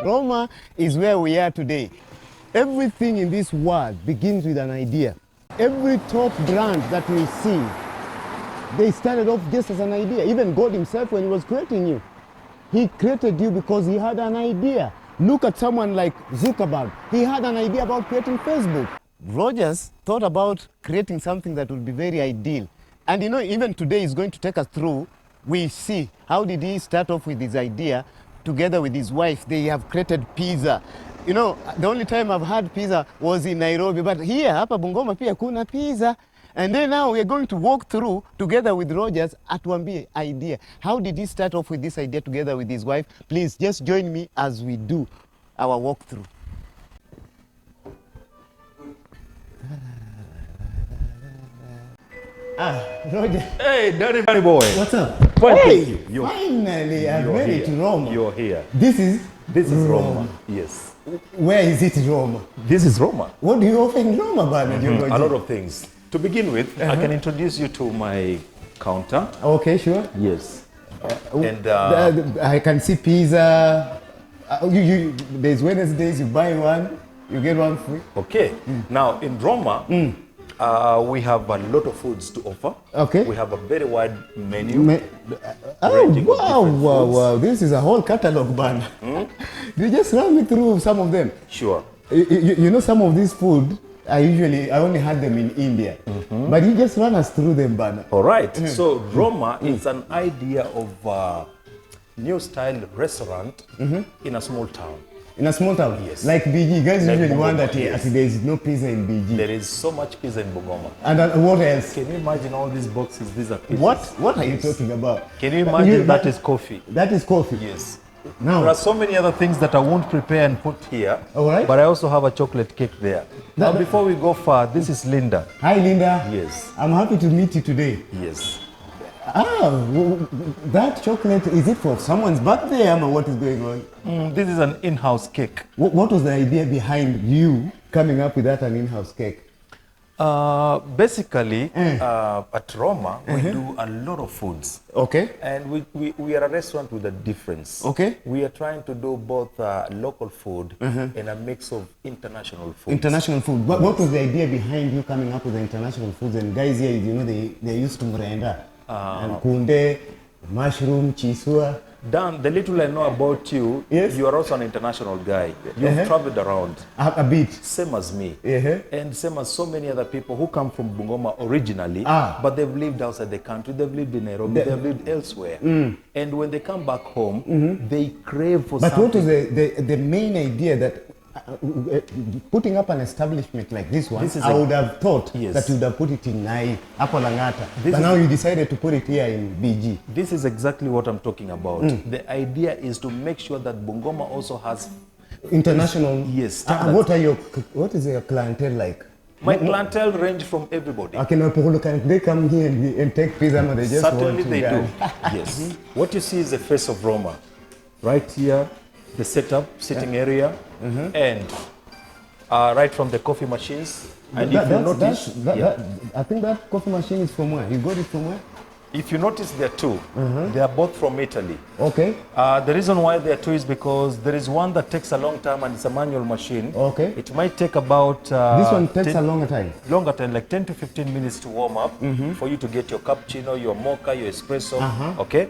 Roma is where we are today. Everything in this world begins with an idea. Every top brand that we see, they started off just as an idea. Even God himself, when he was creating you, he created you because he had an idea. Look at someone like Zuckerberg. He had an idea about creating Facebook. Rogers thought about creating something that would be very ideal. And you know, even today he's going to take us through. We see how did he start off with his idea. Together with his wife, they have created pizza. You know, the only time I've had pizza was in Nairobi, but here, hapa Bungoma pia kuna pizza. And then now we're going to walk through together with Rogers atuambie idea. How did he start off with this idea together with his wife? Please just join me as we do our walkthrough. Roger. Hey, Danny boy. What's up? Hey, finally, I made it to Roma. You're here. This is Roma. Yes. Where is it, Roma? This is Roma. What do you offer in Roma, Bernard? A lot of things. To begin with, I can introduce you to my counter. Okay, sure. Yes. And I can see pizza. There's Wednesdays, you buy one, you get one free. Okay. Now, in Roma, we have a lot of foods to offer. Okay. We have a very wide menu. Wow. This is a whole catalog, man. You just run me through some of them. Sure. You know, some of these food, I only had them in India. But you just run us through them, Bana. All right. So Roma is an idea of a new style restaurant in a small town. In a small town? Yes. Like BG. You guys like usually Bungoma, wonder that yes. there is no pizza in BG. There is so much pizza in Bungoma. And what else? Can you imagine all these boxes? These are pizzas. What are you talking about? Can you imagine that is coffee? That is coffee? Yes. Now, there are so many other things that I won't prepare and put here. All right. But I also have a chocolate cake there. Now, before we go far, this is Linda. Hi, Linda. Yes. I'm happy to meet you today. Yes. That chocolate, is it for someone's birthday or what is going on? This is an in-house cake. What was the idea behind you coming up with that, an in-house cake? Basically, at Roma, we do a lot of foods. Okay. And we are a restaurant with a difference. Okay. We are trying to do both local food and a mix of international food. International food. What was the idea behind you coming up with the international foods? And guys here, you know, they're used to mrenda. And kunde, mushroom, chisua. Dan, the little I know about you, yes? You are also an international guy. You've traveled around. A bit. Same as me. And same as so many other people who come from Bungoma originally, but they've lived outside the country. They've lived in Nairobi, they've lived elsewhere. And when they come back home, they crave for something. But what was the main idea that putting up an establishment like this one, I would have thought that you would have put it in Nai, Apolangata. But now you decided to put it here in BG. This is exactly what I'm talking about. The idea is to make sure that Bungoma also has international. Yes. What is your clientele like? My clientele range from everybody. Okay, no, can they come here and take pizza? No, they just certainly want they to do. Yes. What you see is the face of Roma. Right here, the setup, sitting area, and right from the coffee machines. And if you notice, I think that coffee machine is from where? You got it from where? If you notice, there are two. They are both from Italy. Okay. The reason why there are two is because there is one that takes a long time and it's a manual machine. Okay. It might take about... this one takes a longer time? Longer time, like 10 to 15 minutes to warm up for you to get your cappuccino, your mocha, your espresso. Okay?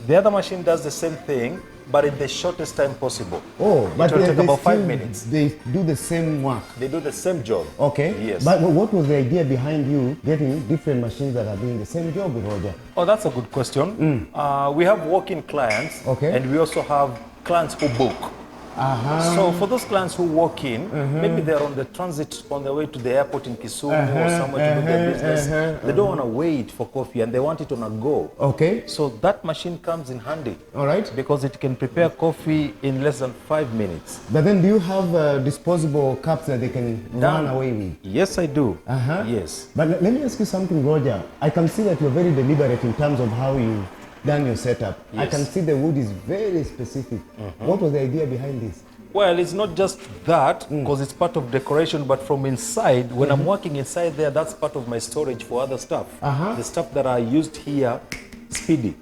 The other machine does the same thing, but in the shortest time possible. Oh, but it will take about 5 minutes. They do the same work. They do the same job. Okay. Yes. But what was the idea behind you getting different machines that are doing the same job, Roger? Oh, that's a good question. We have walk-in clients, and we also have clients who book. So for those clients who walk in, maybe they're on the transit on their way to the airport in Kisumu or somewhere to do their business. They don't want to wait for coffee and they want it on a go. Okay. So that machine comes in handy. All right. Because it can prepare coffee in less than 5 minutes. But then do you have disposable cups that they can run away with? Yes, I do. Yes. But let me ask you something, Roger. I can see that you're very deliberate in terms of how you done your setup. Yes. I can see the wood is very specific. What was the idea behind this? Well, it's not just that, because it's part of decoration, but from inside, when I'm working inside there, that's part of my storage for other stuff. The stuff that are used here speedy.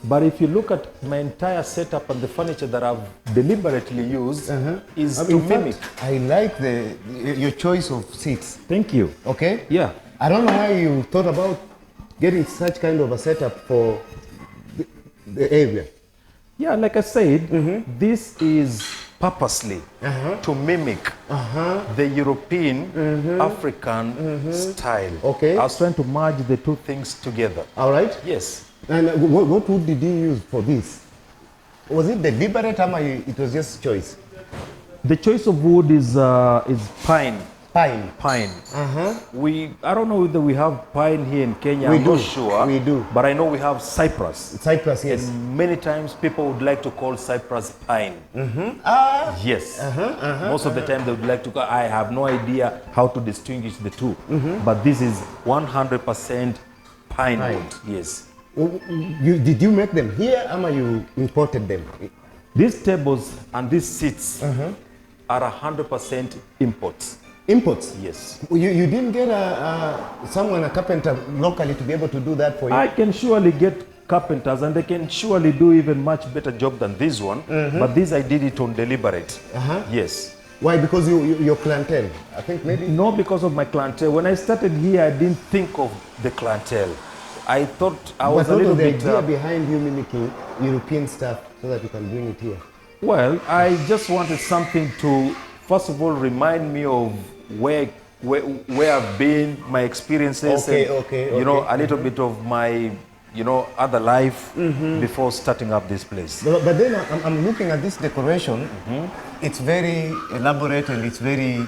But if you look at my entire setup and the furniture that I've deliberately used is to mimic. I like your choice of seats. Thank you. Okay? Yeah. I don't know why you thought about getting such kind of a setup for the area. Yeah, like I said, this is purposely to mimic the European African style. Okay. I was trying to merge the two things together. All right. Yes. And what wood did you use for this? Was it deliberate or it was just choice? The choice of wood is pine. Pine. Pine. I don't know whether we have pine here in Kenya. I'm not sure. We do. But I know we have cypress. Cypress, yes. And many times people would like to call cypress pine. Yes. Most of the time they would like to call. I have no idea how to distinguish the two. But this is 100% pine wood. Yes. Did you make them here or you imported them? These tables and these seats are 100% imports. Imports? Yes. You didn't get a carpenter locally to be able to do that for you? I can surely get carpenters and they can surely do even much better job than this one. But this I did it on deliberate. Yes. Why? Because your clientele? I think maybe? No, because of my clientele. When I started here, I didn't think of the clientele. I thought I was a little bit... the idea behind you mimicking European stuff so that you can bring it here? Well, I just wanted something to, first of all, remind me of where I've been, my experiences, you know, a little bit of my, you know, other life before starting up this place. But then I'm looking at this decoration. It's very elaborate and it's very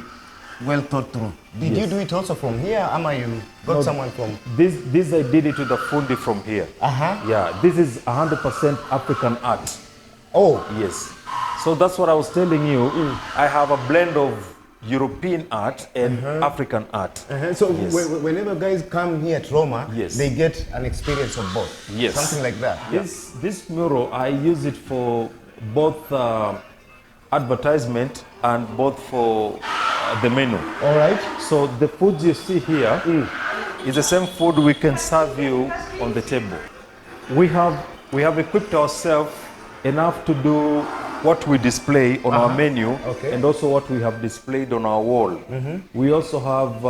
well thought through. Did you do it also from here, or you got someone from? This I did it with a fundi from here. Yeah, this is 100% African art. Oh. Yes. So that's what I was telling you. I have a blend of European art and African art. So whenever guys come here at Roma, they get an experience of both. Yes. Something like that. This mural, I use it for both advertisement and both for the menu. All right. So the food you see here is the same food we can serve you on the table. We have equipped ourselves enough to do what we display on our menu and also what we have displayed on our wall. We also have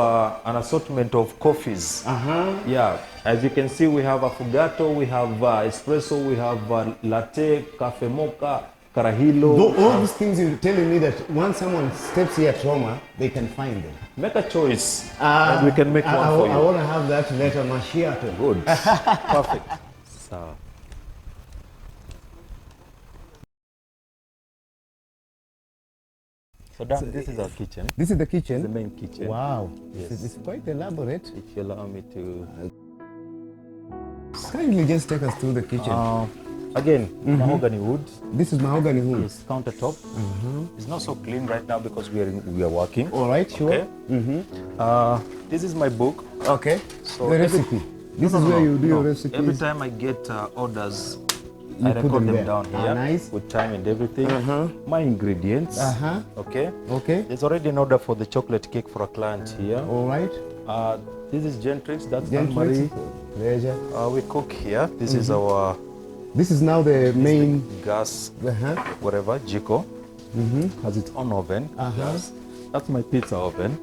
an assortment of coffees. Yeah, as you can see, we have affogato, we have espresso, we have latte, cafe mocha, carajillo. All these things you're telling me that once someone steps here at Roma, they can find them. Make a choice and we can make one for you. I want to have that later, macchiato. Good. Perfect. So this is our kitchen. This is the kitchen? The main kitchen. Wow. Yes. It's quite elaborate. If you allow me to... Kindly just take us through the kitchen. Again, mahogany wood. This is mahogany wood? Yes, countertop. It's not so clean right now because we are working. All right, sure. Okay. This is my book. Okay. So the recipe. This is where you do your recipes. Every time I get orders, I record them down here nice. with time and everything. My ingredients. Okay. Okay. There's already an order for the chocolate cake for a client here. All right. This is Gentrix. That's Gentrix. Pleasure. We cook here. This is our. This is now the main gas. Whatever jiko. Has its own oven. That's my pizza oven.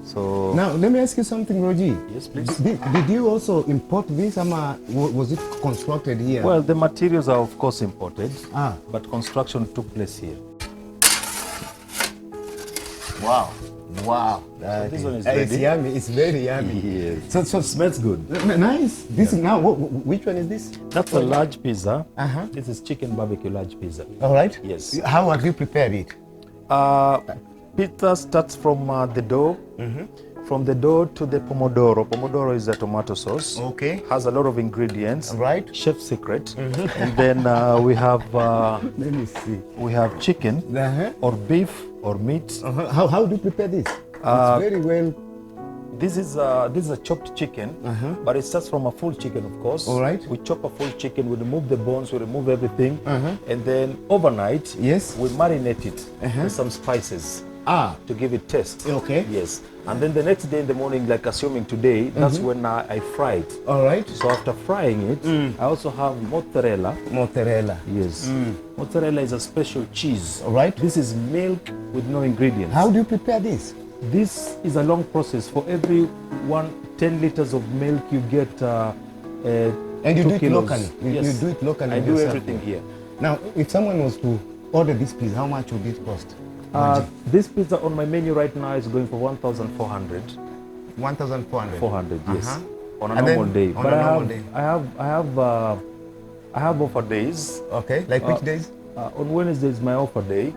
So now let me ask you something, Roji. Yes, please. Did you also import this, or was it constructed here? Well, the materials are of course imported, but construction took place here. Wow. Wow. So this one is ready. It's yummy. It's very yummy. Yes. So smells good. Nice. This is now. Which one is this? That's a large pizza. This is chicken barbecue large pizza. All right. Yes. How have you prepared it? Pizza starts from the dough. From the dough to the pomodoro. Pomodoro is a tomato sauce. Okay. Has a lot of ingredients. Right. Chef secret. And then we have. Let me see. We have chicken or beef or meat. How do you prepare this? It's very well. This is a chopped chicken, but it starts from a full chicken, of course. All right. We chop a full chicken, we remove the bones, we remove everything, and then overnight, yes, we marinate it with some spices. to give it taste. Okay. Yes. And then the next day in the morning, like assuming today, that's when I fry it. All right. So after frying it, I also have mozzarella. Mozzarella. Yes. Mozzarella is a special cheese. All right. This is milk with no ingredients. How do you prepare this? This is a long process. For every 10 liters of milk, you get and you 2 do it kilos. locally? Yes. You do it locally? I do everything here. Now, if someone was to order this, please, how much would it cost? This pizza on my menu right now is going for 1,400. 1,400? 400, yes. On a And normal then day. on But a normal day. I have offer days. Okay, like which days? On Wednesday is my offer day,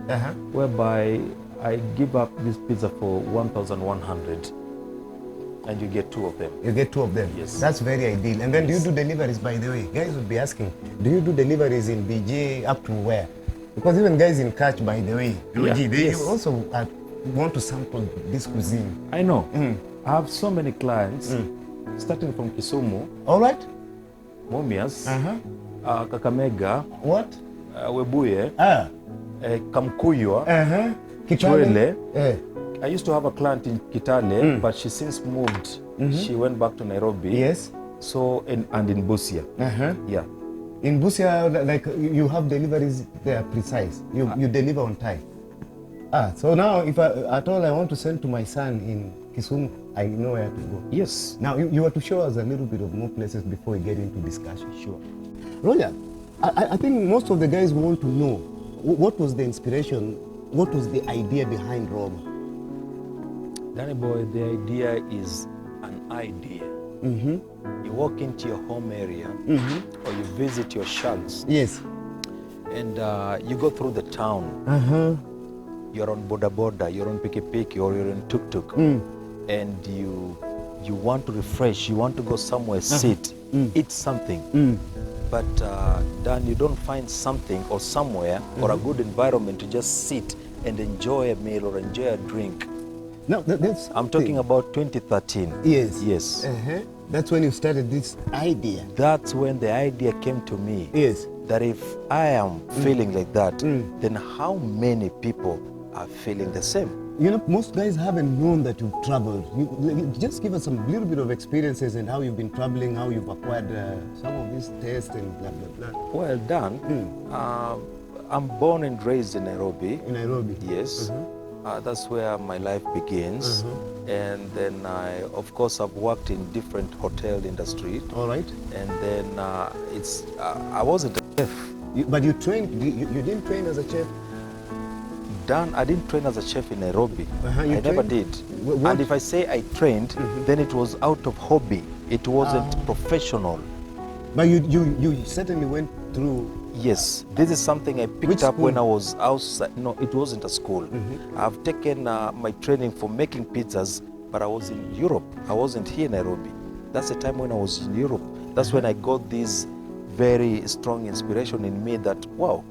whereby I give up this pizza for 1,100. And you get 2 of them. You get 2 of them? Yes. That's very ideal. And then do you do deliveries, by the way? Guys would be asking, do you do deliveries in BJ up to where? Because even guys in Catch, by the way, they also want to sample this cuisine. I know. I have so many clients, starting from Kisumu. All right. Mumias, Kakamega, What? Webuye, Kamkuywa, Kitale. I used to have a client in Kitale, but she since moved. She went back to Nairobi. Yes. So, and in Busia. Yeah. In Busia, like you have deliveries, they are precise. You deliver on time. So now if at all I want to send to my son in Kisumu, I know where to go. Yes. Now you are to show us a little bit of more places before we get into discussion. Sure. Roger, I think most of the guys want to know what was the inspiration, what was the idea behind Roma? Danny boy, the idea is an idea. You walk into your home area or you visit your shags. Yes. And you go through the town. You're on boda boda, you're on piki or you're on tuk tuk. And you want to refresh, you want to go somewhere, sit, eat something. But Dan, you don't find something or somewhere or a good environment to just sit and enjoy a meal or enjoy a drink. No, I'm talking about 2013. Yes. Yes. That's when you started this idea. That's when the idea came to me. Yes. That if I am feeling like that, then how many people are feeling the same? You know, most guys haven't known that you've traveled. Just give us some little bit of experiences and how you've been traveling, how you've acquired some of these tastes and blah, blah, blah. Well done. I'm born and raised in Nairobi. In Nairobi? Yes. That's where my life begins. And then of course, I've worked in different hotel industry. All right. And then I wasn't a chef. But you trained, you didn't train as a chef? Dan, I didn't train as a chef in Nairobi. I never did. What? And if I say I trained, then it was out of hobby. It wasn't professional. But you certainly went through. Yes, this is something I picked up when I was outside. No, it wasn't a school. I've taken my training for making pizzas, but I was in Europe. I wasn't here in Nairobi. That's the time when I was in Europe. That's when I got this very strong inspiration in me that, wow,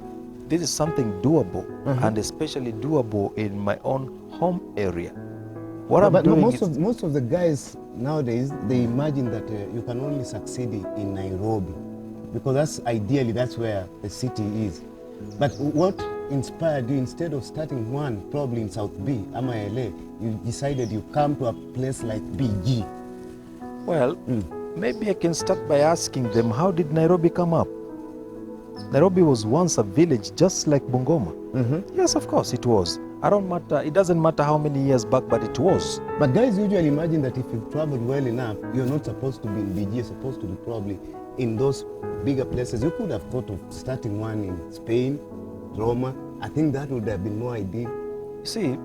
this is something doable, and especially doable in my own home area. But most of the guys nowadays, they imagine that you can only succeed in Nairobi, because that's where the city is. But what inspired you, instead of starting one probably in South B, LA, you decided you come to a place like BG? Well, maybe I can start by asking them, how did Nairobi come up? Nairobi was once a village just like Bungoma. Yes, of course it was. It doesn't matter how many years back, but it was. But guys usually imagine that if you've traveled well enough, you're not supposed to be in BG, you're supposed to be probably in those bigger places. You could have thought of starting one in Spain, Roma. I think that would have been more ideal. See,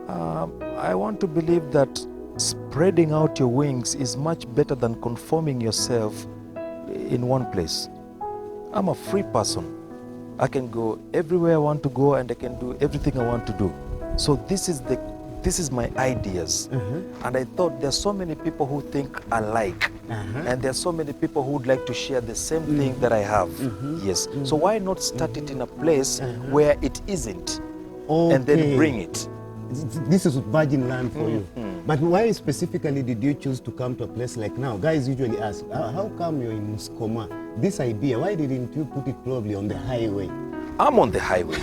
I want to believe that spreading out your wings is much better than conforming yourself in one place. I'm a free person. I can go everywhere I want to go, and I can do everything I want to do. So this is my ideas. And I thought there's so many people who think alike. And there's so many people who would like to share the same thing that I have. Yes. So why not start it in a place where it isn't, and then bring it? This is virgin land for you. But why specifically did you choose to come to a place like now? Guys usually ask, how come you're in Muskoma? This idea, why didn't you put it probably on the highway? I'm on the highway.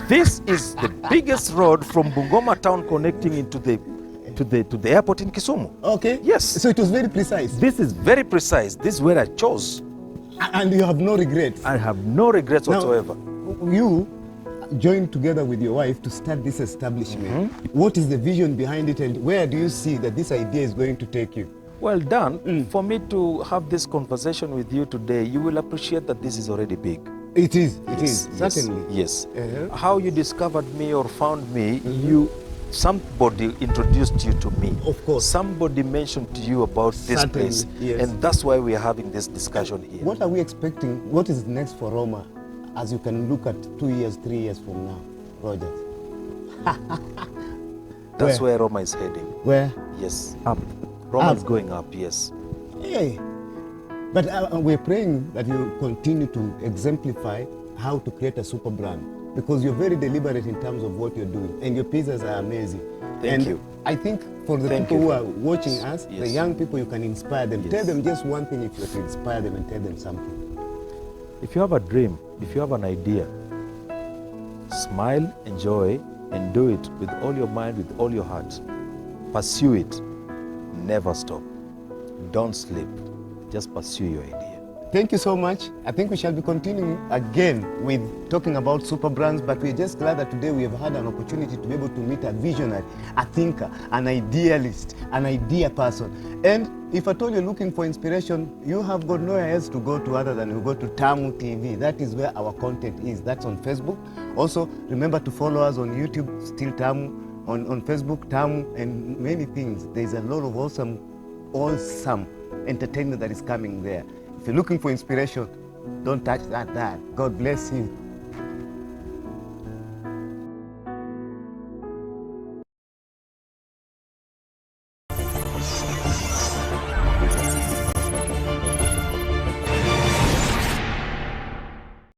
This is the biggest road from Bungoma town connecting into to the airport in Kisumu. Okay. Yes. So it was very precise. This is very precise. This is where I chose. And you have no regrets? I have no regrets whatsoever. You joined together with your wife to start this establishment. What is the vision behind it, and where do you see that this idea is going to take you? Well done. For me to have this conversation with you today, you will appreciate that this is already big. It is, certainly. Yes. How you discovered me or found me, somebody introduced you to me. Of course. Somebody mentioned to you about this place. Yes. And that's why we are having this discussion here. What are we expecting? What is next for Roma, as you can look at 2 years, 3 years from now, Roger? That's where Roma is heading. Where? Yes, up. Roma is going up, yes. Hey. But we're praying that you continue to exemplify how to create a super brand, because you're very deliberate in terms of what you're doing, and your pizzas are amazing. Thank you. I think for the people who are watching us, the young people, you can inspire them. Tell them just one thing if you have to inspire them, and tell them something. If you have a dream, if you have an idea, smile, enjoy, and do it with all your mind, with all your heart. Pursue it. Never stop. Don't sleep. Just pursue your idea. Thank you so much. I think we shall be continuing again with talking about super brands, but we're just glad that today we have had an opportunity to be able to meet a visionary, a thinker, an idealist, an idea person. And if at all you're looking for inspiration, you have got nowhere else to go to other than you go to Tamu TV. That is where our content is. That's on Facebook. Also, remember to follow us on YouTube, still Tamu, on Facebook, Tamu, and many things. There's a lot of awesome entertainment that is coming there. If you're looking for inspiration, don't touch that. God bless you.